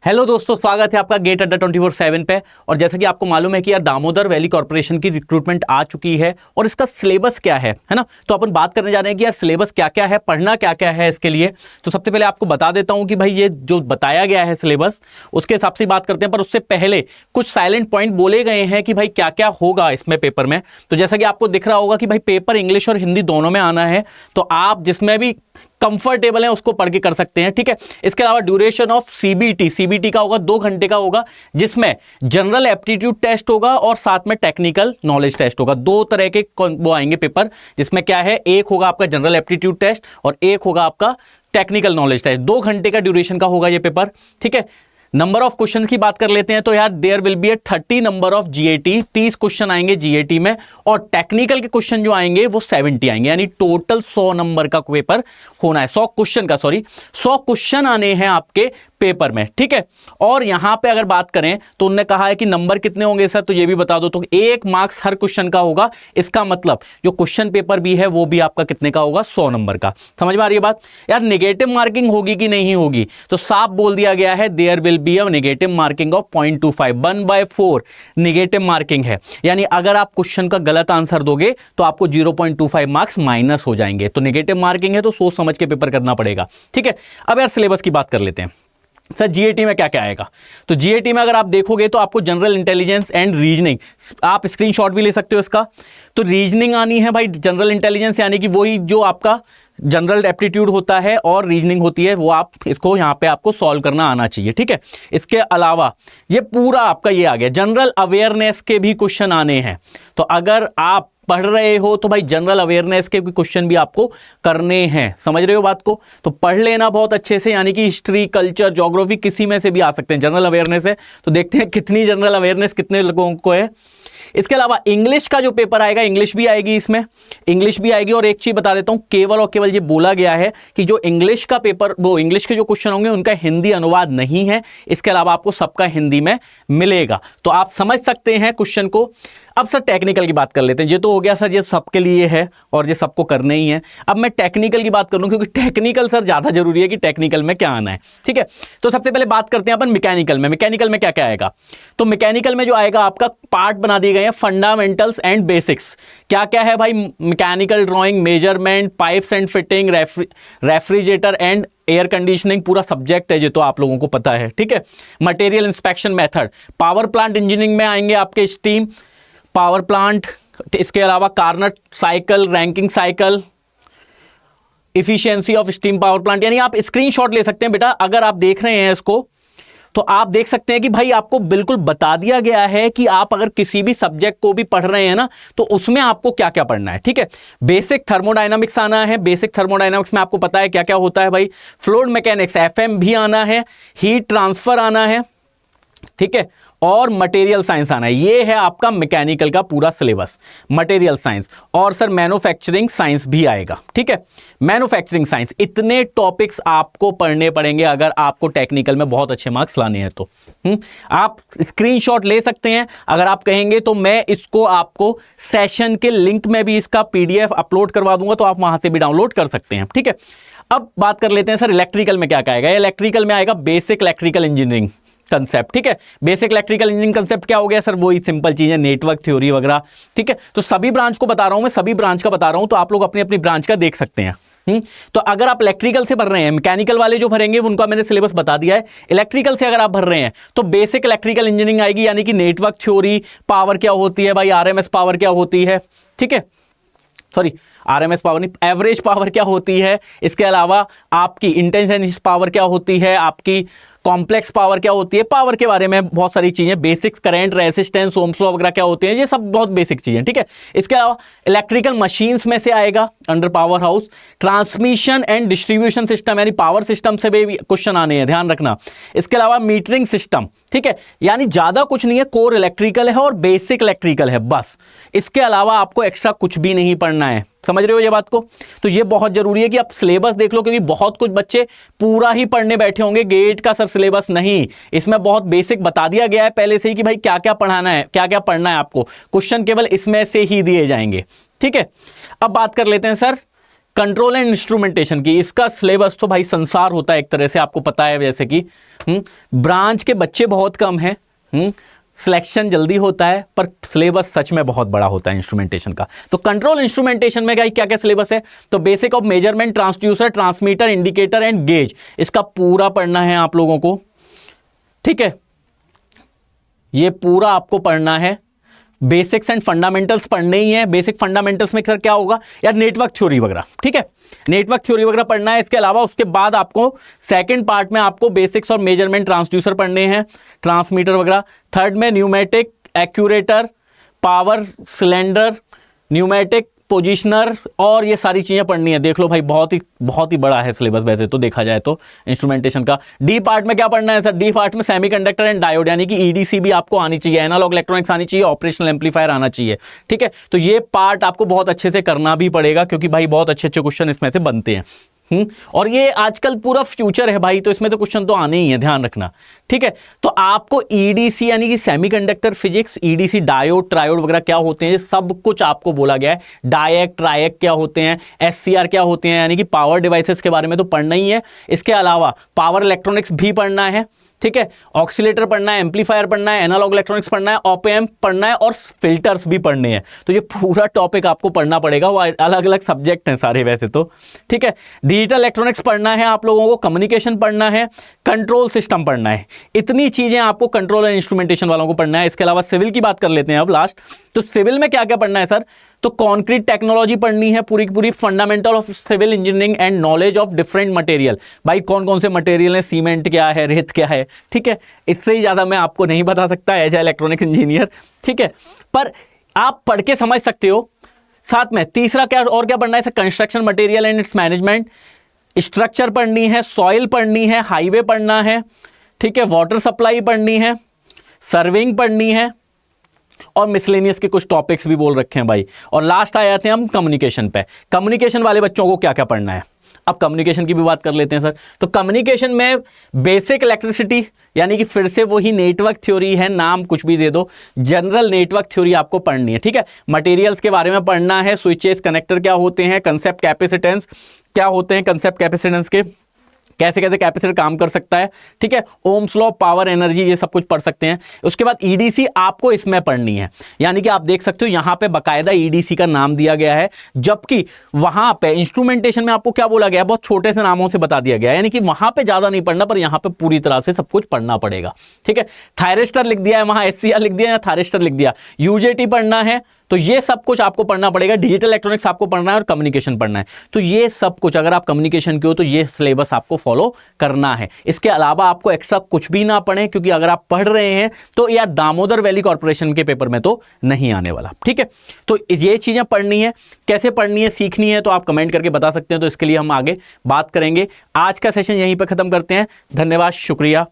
Hello दोस्तों, स्वागत है आपका गेट अड्डा 24/7 पे। और जैसा कि आपको मालूम है कि यार दामोदर वैली कॉर्पोरेशन की रिक्रूटमेंट आ चुकी है और इसका सिलेबस क्या है ना। तो अपन बात करने जा रहे हैं कि यार सिलेबस क्या क्या है, पढ़ना क्या क्या है इसके लिए। तो सबसे पहले आपको बता देता हूं कि भाई ये जो बताया गया है सिलेबस उसके हिसाब से बात करते हैं, पर उससे पहले कुछ साइलेंट पॉइंट बोले गए हैं कि भाई क्या क्या होगा इसमें पेपर में। तो जैसा कि आपको दिख रहा होगा कि भाई पेपर इंग्लिश और हिंदी दोनों में आना है, तो आप जिसमें भी कंफर्टेबल है उसको पढ़ के कर सकते हैं, ठीक है। इसके अलावा ड्यूरेशन ऑफ सीबीटी का होगा 2 घंटे का होगा, जिसमें जनरल एप्टीट्यूड टेस्ट होगा और साथ में टेक्निकल नॉलेज टेस्ट होगा। 2 तरह के वो आएंगे पेपर, जिसमें क्या है, एक होगा आपका जनरल एप्टीट्यूड टेस्ट और एक होगा आपका टेक्निकल नॉलेज टेस्ट। 2 घंटे का ड्यूरेशन का होगा ये पेपर, ठीक है। नंबर ऑफ क्वेश्चन की बात कर लेते हैं तो यार there will be 30 number of GAT, 30 question आएंगे जीएटी में, और टेक्निकल के क्वेश्चन जो आएंगे वो 70 आएंगे, यानी टोटल 100 नंबर का पेपर होना है। 100 क्वेश्चन आने हैं आपके पेपर में, ठीक है। और यहां पे अगर बात करें तो उन्होंने कहा है कि नंबर कितने होंगे सर, तो ये भी बता दो। तो 1 मार्क्स हर क्वेश्चन का होगा, इसका मतलब जो क्वेश्चन पेपर भी है वो भी आपका कितने का होगा, 100 नंबर का। समझ में आ रही है बात। यार नेगेटिव मार्किंग होगी कि नहीं होगी, तो साफ बोल दिया गया है there will be a negative marking of 0.25, 1/4 negative marking है। यानी अगर आप क्वेश्चन का गलत आंसर दोगे तो आपको 0.25 मार्क्स माइनस हो जाएंगे। तो नेगेटिव मार्किंग है तो सोच समझ के पेपर करना पड़ेगा, ठीक है। अब यार सिलेबस की बात कर लेते हैं। सर जीएटी में क्या क्या आएगा, तो जीएटी में अगर आप देखोगे तो आपको जनरल इंटेलिजेंस एंड रीजनिंग, आप स्क्रीनशॉट भी ले सकते हो इसका। तो रीजनिंग आनी है भाई, जनरल इंटेलिजेंस यानी कि वही जो आपका जनरल एप्टीट्यूड होता है और रीजनिंग होती है, वो आप इसको यहाँ पे आपको सॉल्व करना आना चाहिए, ठीक है। इसके अलावा ये पूरा आपका ये आ गया, जनरल अवेयरनेस के भी क्वेश्चन आने हैं। तो अगर आप पढ़ रहे हो तो भाई जनरल अवेयरनेस के क्वेश्चन भी आपको करने हैं, समझ रहे हो बात को। तो पढ़ लेना बहुत अच्छे से, यानी कि हिस्ट्री, कल्चर, ज्योग्राफी किसी में से भी आ सकते हैं। जनरल अवेयरनेस है तो देखते हैं कितनी जनरल अवेयरनेस कितने लोगों को है। इसके अलावा इंग्लिश का जो पेपर आएगा, इंग्लिश भी आएगी, इसमें इंग्लिश भी आएगी। और एक चीज बता देता हूं, केवल और केवल ये बोला गया है कि जो इंग्लिश का पेपर, वो इंग्लिश के जो क्वेश्चन होंगे उनका हिंदी अनुवाद नहीं है। इसके अलावा आपको सबका हिंदी में मिलेगा, तो आप समझ सकते हैं क्वेश्चन को। अब सर टेक्निकल की बात कर लेते हैं। ये तो हो गया सर, ये सबके लिए है और ये सबको करने ही है। अब मैं टेक्निकल की बात करूं, क्योंकि टेक्निकल सर ज्यादा जरूरी है कि टेक्निकल में क्या आना है, ठीक है। तो सबसे पहले बात करते हैं अपन मैकेनिकल में। मैकेनिकल में क्या क्या आएगा, तो मैकेनिकल में जो आएगा आपका पार्ट बना दिए गए हैं, फंडामेंटल्स एंड बेसिक्स। क्या क्या है भाई, mechanical drawing, measurement, pipes and fitting, refrigerator and air conditioning, पूरा सब्जेक्ट है, ये तो आप लोगों को पता है, ठीक है। Material inspection method, power plant engineering में आएंगे आपके स्टीम पावर प्लांट। इसके अलावा Carnot cycle, ranking cycle, efficiency of steam power plant. यानी आप स्क्रीनशॉट ले सकते हैं बेटा, अगर आप देख रहे हैं इसको तो आप देख सकते हैं कि भाई आपको बिल्कुल बता दिया गया है कि आप अगर किसी भी सब्जेक्ट को भी पढ़ रहे हैं ना, तो उसमें आपको क्या क्या पढ़ना है, ठीक है। बेसिक थर्मोडायनामिक्स आना है, बेसिक थर्मोडायनामिक्स में आपको पता है क्या क्या होता है भाई। फ्लूइड मैकेनिक्स, एफएम भी आना है, हीट ट्रांसफर आना है, ठीक है, और मटेरियल साइंस आना है। ये है आपका मैकेनिकल का पूरा सिलेबस, मटेरियल साइंस। और सर मैन्युफैक्चरिंग साइंस भी आएगा, ठीक है। मैन्युफैक्चरिंग साइंस, इतने टॉपिक्स आपको पढ़ने पड़ेंगे अगर आपको टेक्निकल में बहुत अच्छे मार्क्स लाने हैं तो। आप स्क्रीनशॉट ले सकते हैं, अगर आप कहेंगे तो मैं इसको आपको सेशन के लिंक में भी इसका पीडीएफ अपलोड करवा दूंगा, तो आप वहां से भी डाउनलोड कर सकते हैं, ठीक है। अब बात कर लेते हैं सर इलेक्ट्रिकल में क्या क्या आएगा। इलेक्ट्रिकल में आएगा बेसिक इलेक्ट्रिकल इंजीनियरिंग कंसेप्ट, ठीक है। बेसिक इलेक्ट्रिकल इंजीनियरिंग कंसेप्ट क्या हो गया सर, वही सिंपल चीज है, नेटवर्क थ्योरी वगैरह, ठीक है। तो सभी ब्रांच को बता रहा हूं मैं, सभी ब्रांच का बता रहा हूं, तो आप लोग अपनी अपनी ब्रांच का देख सकते हैं। तो अगर आप इलेक्ट्रिकल से भर रहे हैं, मैकेनिकल वाले जो भरेंगे उनका मैंने सिलेबस बता दिया है। इलेक्ट्रिकल से अगर आप भर रहे हैं तो बेसिक इलेक्ट्रिकल इंजीनियरिंग आएगी, यानी कि नेटवर्क थ्योरी, पावर क्या होती है भाई, आरएमएस पावर क्या होती है, ठीक है। सॉरी, आरएमएस पावर नहीं, एवरेज पावर क्या होती है। इसके अलावा आपकी इंटेंसिटी पावर क्या होती है, आपकी कॉम्प्लेक्स पावर क्या होती है, पावर के बारे में बहुत सारी चीजें, basics, current, resistance, Ohm's law वगैरह क्या होते हैं, ये सब बहुत बेसिक चीजें, ठीक है। इसके अलावा इलेक्ट्रिकल मशीन्स में से आएगा under power house, transmission and distribution system, यानी पावर सिस्टम से भी क्वेश्चन आने हैं, ध्यान रखना। इसके अलावा मीटरिंग सिस्टम, ठीक है। यानी ज्यादा कुछ नहीं है, कोर इलेक्ट्रिकल है और बेसिक इलेक्ट्रिकल है, बस। इसके अलावा आपको एक्स्ट्रा कुछ भी नहीं पढ़ना है, समझ रहे हो ये बात को। तो ये बहुत जरूरी है कि आप सिलेबस देख लो, क्योंकि बहुत कुछ बच्चे पूरा ही पढ़ने बैठे होंगे गेट का सर सिलेबस नहीं, इसमें बहुत बेसिक बता दिया गया है पहले से ही कि भाई क्या क्या पढ़ाना है, क्या क्या पढ़ना है आपको। क्वेश्चन केवल इसमें से ही दिए जाएंगे, ठीक है। अब बात कर लेते हैं सर कंट्रोल एंड इंस्ट्रूमेंटेशन की, इसका सिलेबस तो भाई संसार होता है एक तरह से, आपको पता है जैसे कि ब्रांच के बच्चे बहुत कम हैं, सिलेक्शन जल्दी होता है, पर सिलेबस सच में बहुत बड़ा होता है इंस्ट्रूमेंटेशन का। तो कंट्रोल इंस्ट्रूमेंटेशन में क्या क्या सिलेबस है, तो basic of measurement, transducer, transmitter, indicator and gauge, इसका पूरा पढ़ना है आप लोगों को, ठीक है, ये पूरा आपको पढ़ना है। बेसिक्स एंड फंडामेंटल्स पढ़ने ही है। बेसिक फंडामेंटल्स में सर क्या होगा यार, नेटवर्क थ्योरी वगैरह, ठीक है, नेटवर्क थ्योरी वगैरह पढ़ना है। इसके अलावा उसके बाद आपको सेकंड पार्ट में आपको बेसिक्स और मेजरमेंट, ट्रांसड्यूसर पढ़ने हैं, ट्रांसमीटर वगैरह। थर्ड में pneumatic, actuator, power cylinder, pneumatic, positioner और ये सारी चीज़ें पढ़नी है। देख लो भाई, बहुत ही बड़ा है सिलेबस वैसे तो देखा जाए तो इंस्ट्रूमेंटेशन का। डी पार्ट में क्या पढ़ना है सर, डी पार्ट में सेमीकंडक्टर एंड डायोड यानी कि ईडीसी भी आपको आनी चाहिए, एनालॉग इलेक्ट्रॉनिक्स आनी चाहिए, ऑपरेशनल एम्पलीफायर आना चाहिए, ठीक है। तो ये पार्ट आपको बहुत अच्छे से करना भी पड़ेगा, क्योंकि भाई बहुत अच्छे अच्छे क्वेश्चन इसमें से बनते हैं। और ये आजकल पूरा फ्यूचर है भाई, तो इसमें तो क्वेश्चन तो आने ही है, ध्यान रखना, ठीक है। तो आपको ईडीसी यानी कि semiconductor physics, EDC, diode, triode वगैरह क्या होते हैं, ये सब कुछ आपको बोला गया है। डायक, ट्रायक क्या होते हैं, एससीआर क्या होते हैं, यानी कि पावर डिवाइसेस के बारे में तो पढ़ना ही है। इसके अलावा पावर इलेक्ट्रॉनिक्स भी पढ़ना है, ठीक है, ऑक्सीलेटर पढ़ना है, एम्पलीफायर पढ़ना है, एनालॉग इलेक्ट्रॉनिक्स पढ़ना है, ऑप एम्प पढ़ना है और फिल्टर्स भी पढ़ने हैं। तो ये पूरा टॉपिक आपको पढ़ना पड़ेगा, वो अलग अलग सब्जेक्ट हैं सारे वैसे तो, ठीक है। डिजिटल इलेक्ट्रॉनिक्स पढ़ना है आप लोगों को, कम्युनिकेशन पढ़ना है, कंट्रोल सिस्टम पढ़ना है। इतनी चीजें आपको कंट्रोल एंड इंस्ट्रूमेंटेशन वालों को पढ़ना है। इसके अलावा सिविल की बात कर लेते हैं अब लास्ट। तो सिविल में क्या क्या पढ़ना है सर, तो कंक्रीट टेक्नोलॉजी पढ़नी है पूरी की पूरी, fundamental of civil engineering and knowledge of different material. भाई कौन कौन से मटेरियल हैं, सीमेंट क्या है, रेत क्या है, ठीक है, इससे ही ज्यादा मैं आपको नहीं बता सकता एज ए इलेक्ट्रॉनिक्स इंजीनियर, ठीक है, पर आप पढ़ के समझ सकते हो। साथ में तीसरा क्या और क्या पढ़ना है, construction material and it's management, structure पढ़नी है, सॉइल पढ़नी है, हाईवे पढ़ना है, ठीक है, वाटर सप्लाई पढ़नी है, सर्विंग पढ़नी है और मिसलेनियस के कुछ टॉपिक्स भी बोल रखे हैं भाई। और लास्ट आ जाते हैं हम कम्युनिकेशन पे। कम्युनिकेशन वाले बच्चों को क्या क्या पढ़ना है, अब कम्युनिकेशन की भी बात कर लेते हैं सर। तो कम्युनिकेशन में बेसिक इलेक्ट्रिसिटी यानी कि फिर से वही नेटवर्क थ्योरी है, नाम कुछ भी दे दो, जनरल नेटवर्क थ्योरी आपको पढ़नी है, ठीक है। मटेरियल्स के बारे में पढ़ना है, स्विचेस, कनेक्टर क्या होते हैं, कंसेप्ट कैपेसिटेंस क्या होते हैं, कंसेप्ट कैपेसिटेंस के कैसे कैसे कैपेसिटर काम कर सकता है, ठीक है, ओम्स लॉ, पावर, एनर्जी, ये सब कुछ पढ़ सकते हैं। उसके बाद ईडीसी आपको इसमें पढ़नी है, यानी कि आप देख सकते हो यहां पे बकायदा ईडीसी का नाम दिया गया है, जबकि वहां पे इंस्ट्रूमेंटेशन में आपको क्या बोला गया है, बहुत छोटे से नामों से बता दिया गया है, यानी कि वहां पे ज्यादा नहीं पढ़ना, पर यहां पे पूरी तरह से सब कुछ पढ़ना पड़ेगा, ठीक है। थायरिस्टर लिख दिया है वहां, एचसीआर लिख दिया या थायरिस्टर लिख दिया, यूजेटी पढ़ना है, तो ये सब कुछ आपको पढ़ना पड़ेगा। डिजिटल इलेक्ट्रॉनिक्स आपको पढ़ना है और कम्युनिकेशन पढ़ना है। तो ये सब कुछ अगर आप कम्युनिकेशन के हो तो ये सिलेबस आपको फॉलो करना है। इसके अलावा आपको एक्स्ट्रा कुछ भी ना पढ़े, क्योंकि अगर आप पढ़ रहे हैं तो यार दामोदर वैली कॉर्पोरेशन के पेपर में तो नहीं आने वाला, ठीक है। तो ये चीजें पढ़नी है, कैसे पढ़नी है, सीखनी है, तो आप कमेंट करके बता सकते हैं, तो इसके लिए हम आगे बात करेंगे। आज का सेशन यहीं पर खत्म करते हैं। धन्यवाद, शुक्रिया।